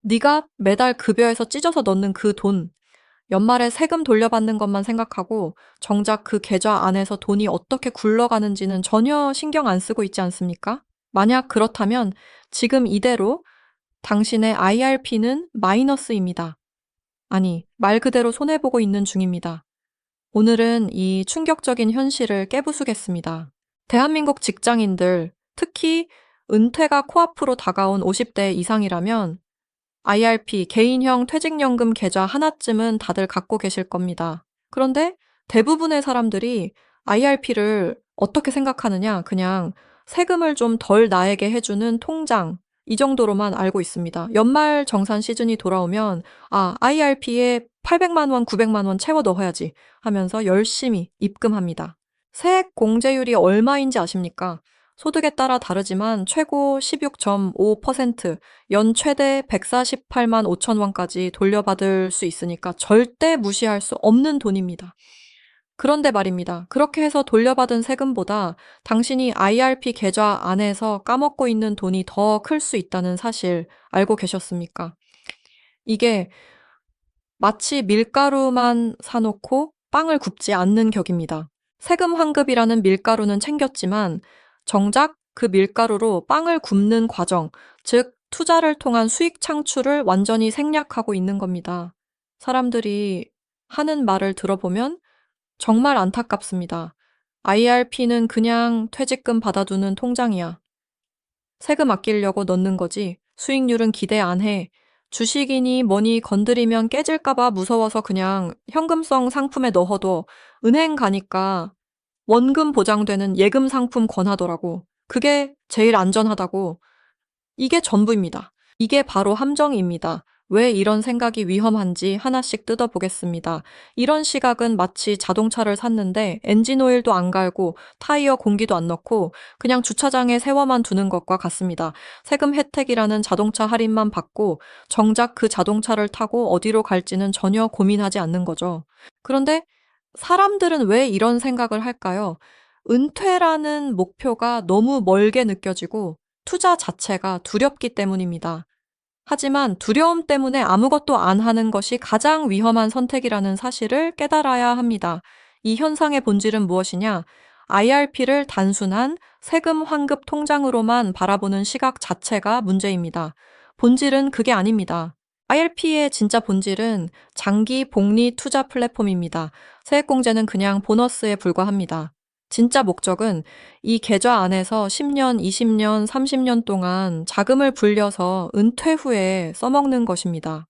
네가 매달 급여에서 찢어서 넣는 그 돈, 연말에 세금 돌려받는 것만 생각하고 정작 그 계좌 안에서 돈이 어떻게 굴러가는지는 전혀 신경 안 쓰고 있지 않습니까? 만약 그렇다면 지금 이대로 당신의 IRP는 마이너스입니다. 아니, 말 그대로 손해보고 있는 중입니다. 오늘은 이 충격적인 현실을 깨부수겠습니다. 대한민국 직장인들, 특히 은퇴가 코앞으로 다가온 50대 이상이라면 IRP, 개인형 퇴직연금 계좌 하나쯤은 다들 갖고 계실 겁니다. 그런데 대부분의 사람들이 IRP를 어떻게 생각하느냐? 그냥 세금을 좀 덜 나에게 해주는 통장, 이 정도로만 알고 있습니다. 연말 정산 시즌이 돌아오면 IRP에 800만 원, 900만 원 채워 넣어야지 하면서 열심히 입금합니다. 세액 공제율이 얼마인지 아십니까? 소득에 따라 다르지만 최고 16.5%, 연 최대 148만 5천 원까지 돌려받을 수 있으니까 절대 무시할 수 없는 돈입니다. 그런데 말입니다. 그렇게 해서 돌려받은 세금보다 당신이 IRP 계좌 안에서 까먹고 있는 돈이 더 클 수 있다는 사실 알고 계셨습니까? 이게 마치 밀가루만 사놓고 빵을 굽지 않는 격입니다. 세금 환급이라는 밀가루는 챙겼지만 정작 그 밀가루로 빵을 굽는 과정, 즉 투자를 통한 수익 창출을 완전히 생략하고 있는 겁니다. 사람들이 하는 말을 들어보면 정말 안타깝습니다. IRP는 그냥 퇴직금 받아두는 통장이야. 세금 아끼려고 넣는 거지. 수익률은 기대 안 해. 주식이니 뭐니 건드리면 깨질까봐 무서워서 그냥 현금성 상품에 넣어도 은행 가니까 원금 보장되는 예금 상품 권하더라고. 그게 제일 안전하다고. 이게 전부입니다. 이게 바로 함정입니다. 왜 이런 생각이 위험한지 하나씩 뜯어보겠습니다. 이런 시각은 마치 자동차를 샀는데 엔진 오일도 안 갈고 타이어 공기도 안 넣고 그냥 주차장에 세워만 두는 것과 같습니다. 세금 혜택이라는 자동차 할인만 받고 정작 그 자동차를 타고 어디로 갈지는 전혀 고민하지 않는 거죠. 그런데 사람들은 왜 이런 생각을 할까요? 은퇴라는 목표가 너무 멀게 느껴지고 투자 자체가 두렵기 때문입니다. 하지만 두려움 때문에 아무것도 안 하는 것이 가장 위험한 선택이라는 사실을 깨달아야 합니다. 이 현상의 본질은 무엇이냐? IRP를 단순한 세금 환급 통장으로만 바라보는 시각 자체가 문제입니다. 본질은 그게 아닙니다. IRP의 진짜 본질은 장기 복리 투자 플랫폼입니다. 세액공제는 그냥 보너스에 불과합니다. 진짜 목적은 이 계좌 안에서 10년, 20년, 30년 동안 자금을 불려서 은퇴 후에 써먹는 것입니다.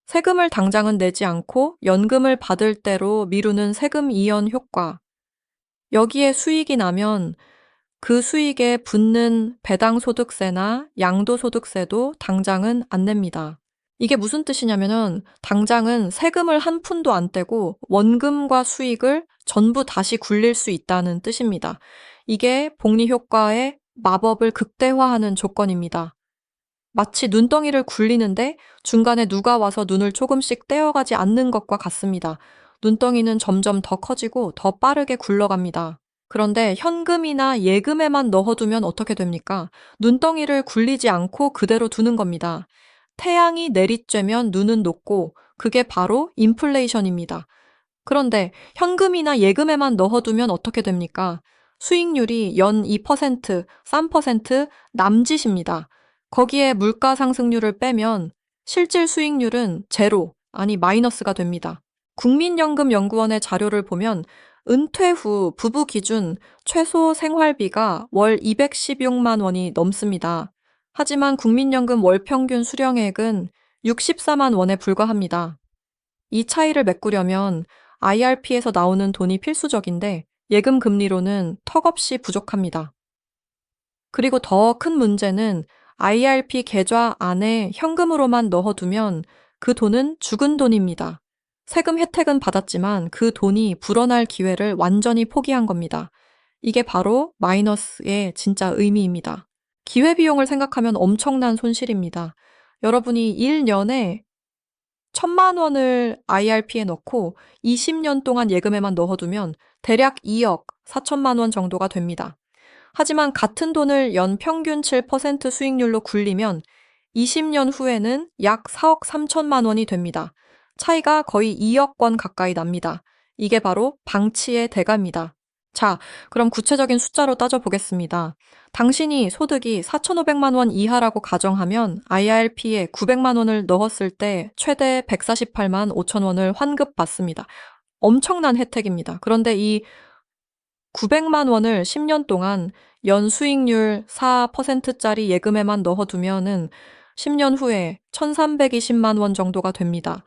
세금을 당장은 내지 않고 연금을 받을 때로 미루는 세금 이연 효과. 여기에 수익이 나면 그 수익에 붙는 배당소득세나 양도소득세도 당장은 안 냅니다. 이게 무슨 뜻이냐면은 당장은 세금을 한 푼도 안 떼고 원금과 수익을 전부 다시 굴릴 수 있다는 뜻입니다. 이게 복리 효과의 마법을 극대화하는 조건입니다. 마치 눈덩이를 굴리는데 중간에 누가 와서 눈을 조금씩 떼어가지 않는 것과 같습니다. 눈덩이는 점점 더 커지고 더 빠르게 굴러갑니다. 그런데 현금이나 예금에만 넣어두면 어떻게 됩니까? 눈덩이를 굴리지 않고 그대로 두는 겁니다. 태양이 내리쬐면 눈은 녹고 그게 바로 인플레이션입니다. 그런데 현금이나 예금에만 넣어두면 어떻게 됩니까? 수익률이 연 2%, 3% 남짓입니다. 거기에 물가 상승률을 빼면 실질 수익률은 제로, 아니 마이너스가 됩니다. 국민연금연구원의 자료를 보면 은퇴 후 부부 기준 최소 생활비가 월 216만 원이 넘습니다. 하지만 국민연금 월 평균 수령액은 64만 원에 불과합니다. 이 차이를 메꾸려면 IRP에서 나오는 돈이 필수적인데 예금 금리로는 턱없이 부족합니다. 그리고 더 큰 문제는 IRP 계좌 안에 현금으로만 넣어두면 그 돈은 죽은 돈입니다. 세금 혜택은 받았지만 그 돈이 불어날 기회를 완전히 포기한 겁니다. 이게 바로 마이너스의 진짜 의미입니다. 기회비용을 생각하면 엄청난 손실입니다. 여러분이 1년에 1,000만 원을 IRP에 넣고 20년 동안 예금에만 넣어두면 대략 2억 4천만 원 정도가 됩니다. 하지만 같은 돈을 연 평균 7% 수익률로 굴리면 20년 후에는 약 4억 3천만 원이 됩니다. 차이가 거의 2억 원 가까이 납니다. 이게 바로 방치의 대가입니다. 자, 그럼 구체적인 숫자로 따져보겠습니다. 당신이 소득이 4,500만 원 이하라고 가정하면 IRP에 900만 원을 넣었을 때 최대 148만 5천 원을 환급받습니다. 엄청난 혜택입니다. 그런데 이 900만 원을 10년 동안 연 수익률 4%짜리 예금에만 넣어두면은 10년 후에 1,320만 원 정도가 됩니다.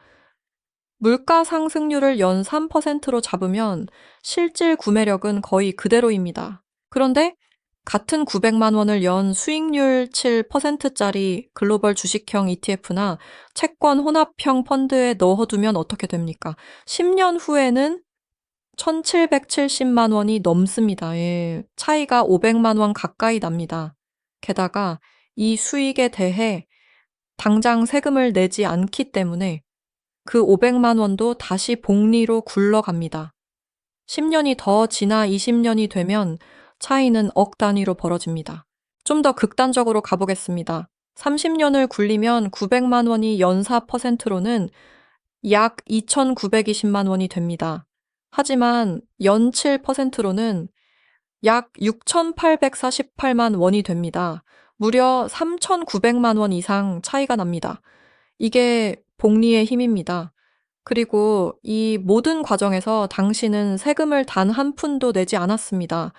물가 상승률을 연 3%로 잡으면 실질 구매력은 거의 그대로입니다. 그런데 같은 900만 원을 연 수익률 7%짜리 글로벌 주식형 ETF나 채권 혼합형 펀드에 넣어두면 어떻게 됩니까? 10년 후에는 1,770만 원이 넘습니다. 예, 차이가 500만 원 가까이 납니다. 게다가 이 수익에 대해 당장 세금을 내지 않기 때문에 그 500만 원도 다시 복리로 굴러갑니다. 10년이 더 지나 20년이 되면 차이는 억 단위로 벌어집니다. 좀 더 극단적으로 가보겠습니다. 30년을 굴리면 900만 원이 연 4%로는 약 2,920만 원이 됩니다. 하지만 연 7%로는 약 6,848만 원이 됩니다. 무려 3,900만 원 이상 차이가 납니다. 이게 복리의 힘입니다. 그리고 이 모든 과정에서 당신은 세금을 단 한 푼도 내지 않았습니다.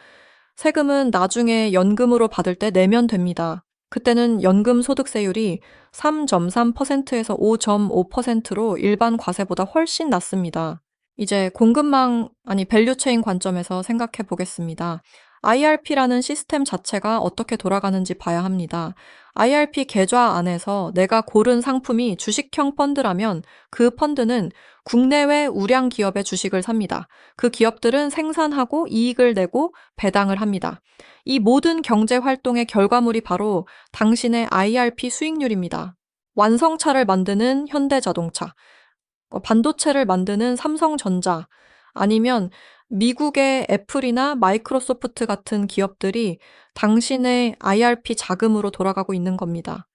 세금은 나중에 연금으로 받을 때 내면 됩니다. 그때는 연금 소득세율이 3.3%에서 5.5%로 일반 과세보다 훨씬 낮습니다. 이제 밸류체인 관점에서 생각해 보겠습니다. IRP라는 시스템 자체가 어떻게 돌아가는지 봐야 합니다. IRP 계좌 안에서 내가 고른 상품이 주식형 펀드라면 그 펀드는 국내외 우량 기업의 주식을 삽니다. 그 기업들은 생산하고 이익을 내고 배당을 합니다. 이 모든 경제 활동의 결과물이 바로 당신의 IRP 수익률입니다. 완성차를 만드는 현대자동차, 반도체를 만드는 삼성전자, 아니면 미국의 애플이나 마이크로소프트 같은 기업들이 당신의 IRP 자금으로 돌아가고 있는 겁니다.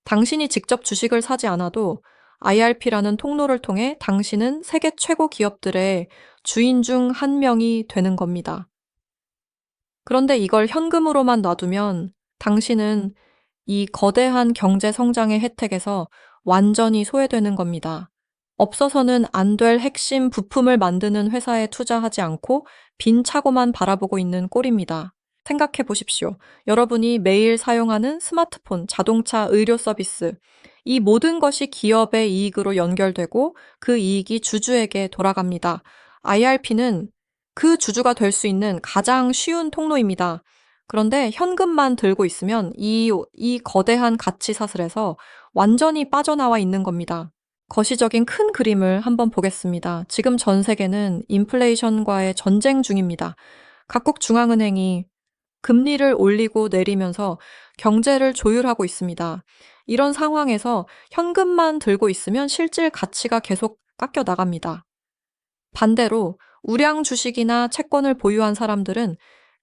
당신이 직접 주식을 사지 않아도 IRP라는 통로를 통해 당신은 세계 최고 기업들의 주인 중 한 명이 되는 겁니다. 그런데 이걸 현금으로만 놔두면 당신은 이 거대한 경제 성장의 혜택에서 완전히 소외되는 겁니다. 없어서는 안 될 핵심 부품을 만드는 회사에 투자하지 않고 빈 차고만 바라보고 있는 꼴입니다. 생각해 보십시오. 여러분이 매일 사용하는 스마트폰, 자동차, 의료 서비스, 이 모든 것이 기업의 이익으로 연결되고 그 이익이 주주에게 돌아갑니다. IRP는 그 주주가 될 수 있는 가장 쉬운 통로입니다. 그런데 현금만 들고 있으면 이 거대한 가치 사슬에서 완전히 빠져나와 있는 겁니다. 거시적인 큰 그림을 한번 보겠습니다. 지금 전 세계는 인플레이션과의 전쟁 중입니다. 각국 중앙은행이 금리를 올리고 내리면서 경제를 조율하고 있습니다. 이런 상황에서 현금만 들고 있으면 실질 가치가 계속 깎여 나갑니다. 반대로 우량 주식이나 채권을 보유한 사람들은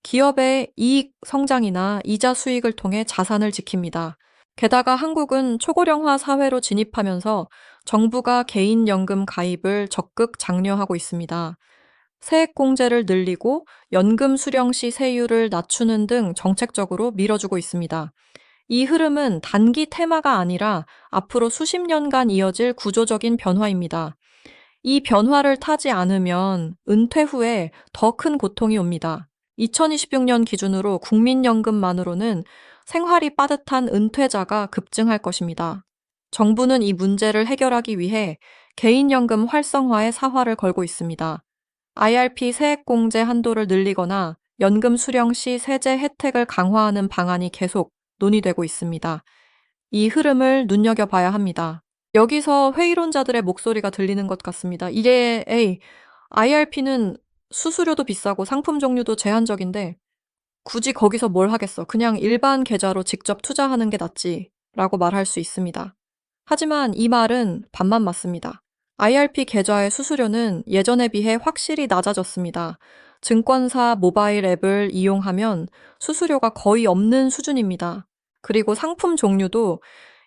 기업의 이익 성장이나 이자 수익을 통해 자산을 지킵니다. 게다가 한국은 초고령화 사회로 진입하면서 정부가 개인연금 가입을 적극 장려하고 있습니다. 세액공제를 늘리고 연금 수령 시 세율을 낮추는 등 정책적으로 밀어주고 있습니다. 이 흐름은 단기 테마가 아니라 앞으로 수십 년간 이어질 구조적인 변화입니다. 이 변화를 타지 않으면 은퇴 후에 더 큰 고통이 옵니다. 2026년 기준으로 국민연금만으로는 생활이 빠듯한 은퇴자가 급증할 것입니다. 정부는 이 문제를 해결하기 위해 개인연금 활성화에 사활을 걸고 있습니다. IRP 세액공제 한도를 늘리거나 연금 수령 시 세제 혜택을 강화하는 방안이 계속 논의되고 있습니다. 이 흐름을 눈여겨봐야 합니다. 여기서 회의론자들의 목소리가 들리는 것 같습니다. IRP는 수수료도 비싸고 상품 종류도 제한적인데 굳이 거기서 뭘 하겠어. 그냥 일반 계좌로 직접 투자하는 게 낫지 라고 말할 수 있습니다. 하지만 이 말은 반만 맞습니다. IRP 계좌의 수수료는 예전에 비해 확실히 낮아졌습니다. 증권사 모바일 앱을 이용하면 수수료가 거의 없는 수준입니다. 그리고 상품 종류도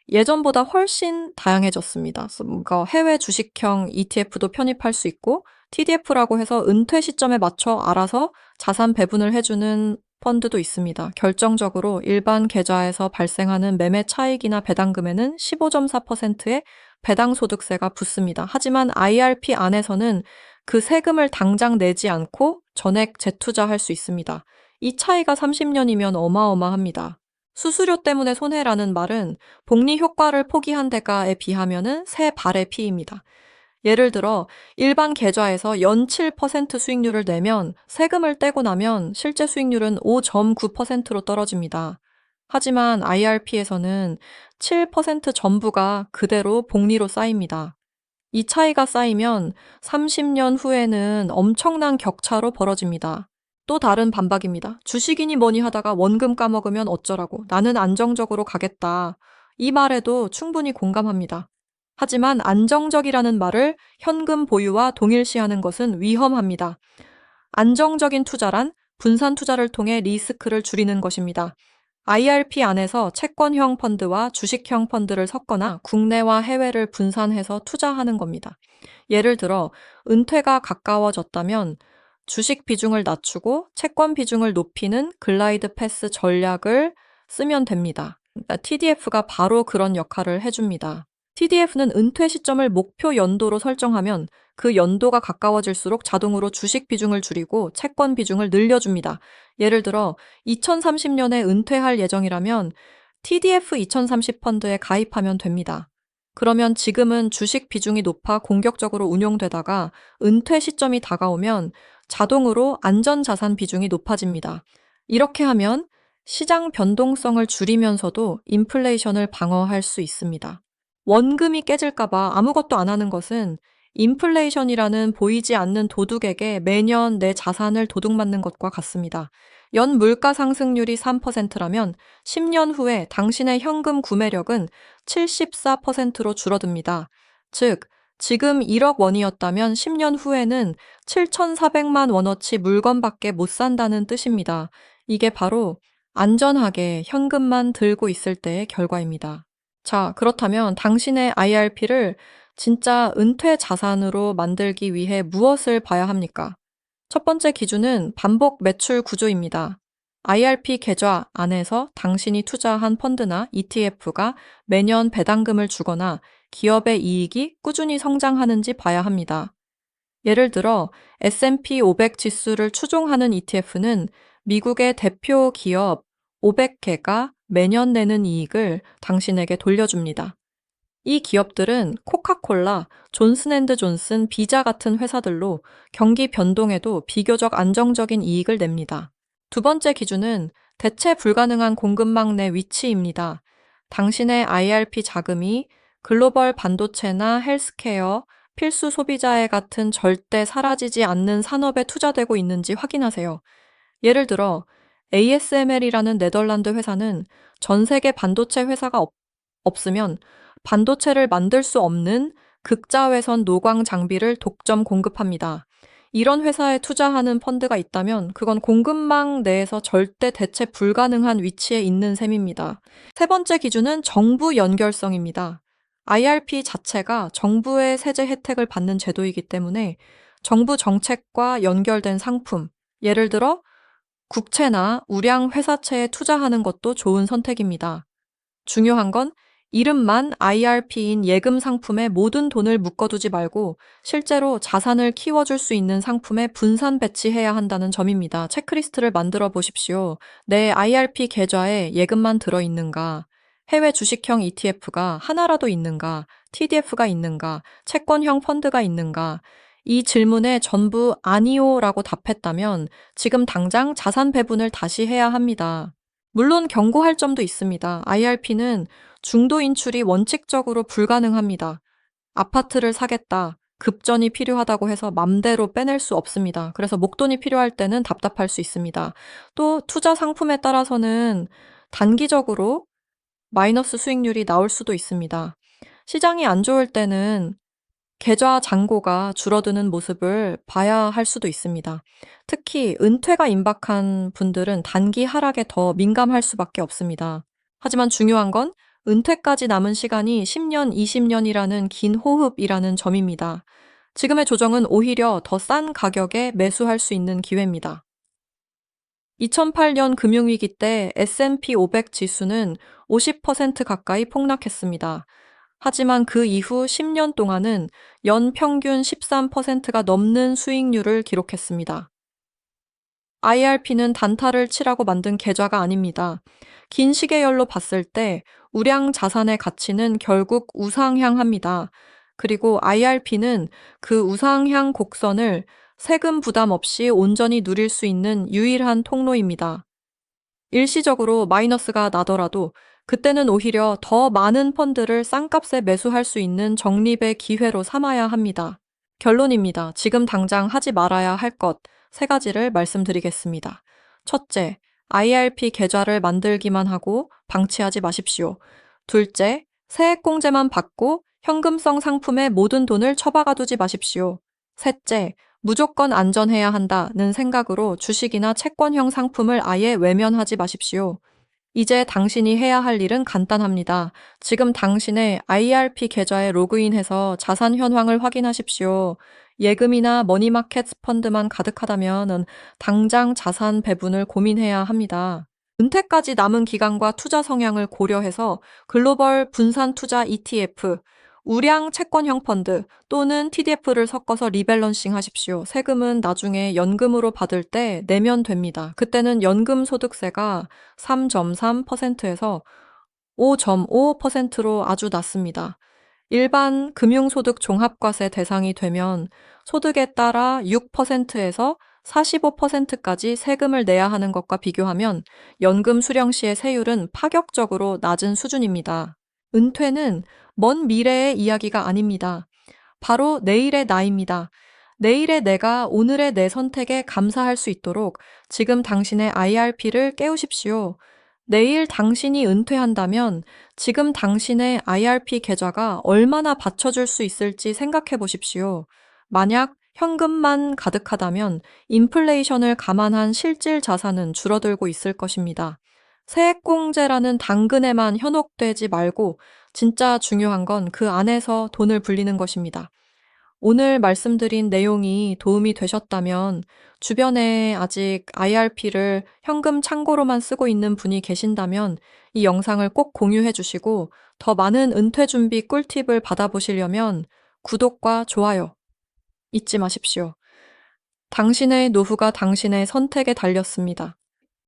예전보다 훨씬 다양해졌습니다. 그래서 뭔가 해외 주식형 ETF도 편입할 수 있고 TDF라고 해서 은퇴 시점에 맞춰 알아서 자산 배분을 해주는 펀드도 있습니다. 결정적으로 일반 계좌에서 발생하는 매매 차익이나 배당금에는 15.4%의 배당소득세가 붙습니다. 하지만 IRP 안에서는 그 세금을 당장 내지 않고 전액 재투자할 수 있습니다. 이 차이가 30년이면 어마어마합니다. 수수료 때문에 손해라는 말은 복리 효과를 포기한 대가에 비하면은 새 발의 피입니다. 예를 들어 일반 계좌에서 연 7% 수익률을 내면 세금을 떼고 나면 실제 수익률은 5.9%로 떨어집니다. 하지만 IRP에서는 7% 전부가 그대로 복리로 쌓입니다. 이 차이가 쌓이면 30년 후에는 엄청난 격차로 벌어집니다. 또 다른 반박입니다. 주식이니 뭐니 하다가 원금 까먹으면 어쩌라고. 나는 안정적으로 가겠다. 이 말에도 충분히 공감합니다. 하지만 안정적이라는 말을 현금 보유와 동일시하는 것은 위험합니다. 안정적인 투자란 분산 투자를 통해 리스크를 줄이는 것입니다. IRP 안에서 채권형 펀드와 주식형 펀드를 섞거나 국내와 해외를 분산해서 투자하는 겁니다. 예를 들어 은퇴가 가까워졌다면 주식 비중을 낮추고 채권 비중을 높이는 글라이드 패스 전략을 쓰면 됩니다. TDF가 바로 그런 역할을 해줍니다. TDF는 은퇴 시점을 목표 연도로 설정하면 그 연도가 가까워질수록 자동으로 주식 비중을 줄이고 채권 비중을 늘려줍니다. 예를 들어 2030년에 은퇴할 예정이라면 TDF 2030 펀드에 가입하면 됩니다. 그러면 지금은 주식 비중이 높아 공격적으로 운용되다가 은퇴 시점이 다가오면 자동으로 안전자산 비중이 높아집니다. 이렇게 하면 시장 변동성을 줄이면서도 인플레이션을 방어할 수 있습니다. 원금이 깨질까봐 아무것도 안 하는 것은 인플레이션이라는 보이지 않는 도둑에게 매년 내 자산을 도둑맞는 것과 같습니다. 연 물가 상승률이 3%라면 10년 후에 당신의 현금 구매력은 74%로 줄어듭니다. 즉, 지금 1억 원이었다면 10년 후에는 7,400만 원어치 물건밖에 못 산다는 뜻입니다. 이게 바로 안전하게 현금만 들고 있을 때의 결과입니다. 자, 그렇다면 당신의 IRP를 진짜 은퇴 자산으로 만들기 위해 무엇을 봐야 합니까? 첫 번째 기준은 반복 매출 구조입니다. IRP 계좌 안에서 당신이 투자한 펀드나 ETF가 매년 배당금을 주거나 기업의 이익이 꾸준히 성장하는지 봐야 합니다. 예를 들어 S&P 500 지수를 추종하는 ETF는 미국의 대표 기업 500개가 매년 내는 이익을 당신에게 돌려줍니다. 이 기업들은 코카콜라, 존슨앤드존슨, 비자 같은 회사들로 경기 변동에도 비교적 안정적인 이익을 냅니다. 두 번째 기준은 대체 불가능한 공급망 내 위치입니다. 당신의 IRP 자금이 글로벌 반도체나 헬스케어, 필수 소비자의 같은 절대 사라지지 않는 산업에 투자되고 있는지 확인하세요. 예를 들어 ASML이라는 네덜란드 회사는 전 세계 반도체 회사가 없으면 반도체를 만들 수 없는 극자외선 노광 장비를 독점 공급합니다. 이런 회사에 투자하는 펀드가 있다면 그건 공급망 내에서 절대 대체 불가능한 위치에 있는 셈입니다. 세 번째 기준은 정부 연결성입니다. IRP 자체가 정부의 세제 혜택을 받는 제도이기 때문에 정부 정책과 연결된 상품, 예를 들어 국채나 우량 회사채에 투자하는 것도 좋은 선택입니다. 중요한 건 이름만 IRP인 예금 상품에 모든 돈을 묶어두지 말고 실제로 자산을 키워줄 수 있는 상품에 분산 배치해야 한다는 점입니다. 체크리스트를 만들어 보십시오. 내 IRP 계좌에 예금만 들어있는가? 해외 주식형 ETF가 하나라도 있는가? TDF가 있는가? 채권형 펀드가 있는가? 이 질문에 전부 아니오라고 답했다면 지금 당장 자산 배분을 다시 해야 합니다. 물론 경고할 점도 있습니다. IRP는 중도 인출이 원칙적으로 불가능합니다. 아파트를 사겠다, 급전이 필요하다고 해서 맘대로 빼낼 수 없습니다. 그래서 목돈이 필요할 때는 답답할 수 있습니다. 또 투자 상품에 따라서는 단기적으로 마이너스 수익률이 나올 수도 있습니다. 시장이 안 좋을 때는 계좌 잔고가 줄어드는 모습을 봐야 할 수도 있습니다. 특히 은퇴가 임박한 분들은 단기 하락에 더 민감할 수밖에 없습니다. 하지만 중요한 건 은퇴까지 남은 시간이 10년, 20년이라는 긴 호흡이라는 점입니다. 지금의 조정은 오히려 더 싼 가격에 매수할 수 있는 기회입니다. 2008년 금융위기 때 S&P 500 지수는 50% 가까이 폭락했습니다. 하지만 그 이후 10년 동안은 연 평균 13%가 넘는 수익률을 기록했습니다. IRP는 단타를 치라고 만든 계좌가 아닙니다. 긴 시계열로 봤을 때 우량 자산의 가치는 결국 우상향합니다. 그리고 IRP는 그 우상향 곡선을 세금 부담 없이 온전히 누릴 수 있는 유일한 통로입니다. 일시적으로 마이너스가 나더라도 그때는 오히려 더 많은 펀드를 싼값에 매수할 수 있는 적립의 기회로 삼아야 합니다. 결론입니다. 지금 당장 하지 말아야 할 것 세 가지를 말씀드리겠습니다. 첫째, IRP 계좌를 만들기만 하고 방치하지 마십시오. 둘째, 세액공제만 받고 현금성 상품에 모든 돈을 처박아 두지 마십시오. 셋째, 무조건 안전해야 한다는 생각으로 주식이나 채권형 상품을 아예 외면하지 마십시오. 이제 당신이 해야 할 일은 간단합니다. 지금 당신의 IRP 계좌에 로그인해서 자산 현황을 확인하십시오. 예금이나 머니마켓 펀드만 가득하다면 당장 자산 배분을 고민해야 합니다. 은퇴까지 남은 기간과 투자 성향을 고려해서 글로벌 분산 투자 ETF, 우량 채권형 펀드 또는 TDF를 섞어서 리밸런싱 하십시오. 세금은 나중에 연금으로 받을 때 내면 됩니다. 그때는 연금 소득세가 3.3%에서 5.5%로 아주 낮습니다. 일반 금융소득 종합과세 대상이 되면 소득에 따라 6%에서 45%까지 세금을 내야 하는 것과 비교하면 연금 수령 시의 세율은 파격적으로 낮은 수준입니다. 은퇴는 먼 미래의 이야기가 아닙니다. 바로 내일의 나입니다. 내일의 내가 오늘의 내 선택에 감사할 수 있도록 지금 당신의 IRP를 깨우십시오. 내일 당신이 은퇴한다면 지금 당신의 IRP 계좌가 얼마나 받쳐줄 수 있을지 생각해 보십시오. 만약 현금만 가득하다면 인플레이션을 감안한 실질 자산은 줄어들고 있을 것입니다. 세액공제라는 당근에만 현혹되지 말고 진짜 중요한 건 그 안에서 돈을 불리는 것입니다. 오늘 말씀드린 내용이 도움이 되셨다면 주변에 아직 IRP를 현금 창고로만 쓰고 있는 분이 계신다면 이 영상을 꼭 공유해 주시고 더 많은 은퇴 준비 꿀팁을 받아보시려면 구독과 좋아요 잊지 마십시오. 당신의 노후가 당신의 선택에 달렸습니다.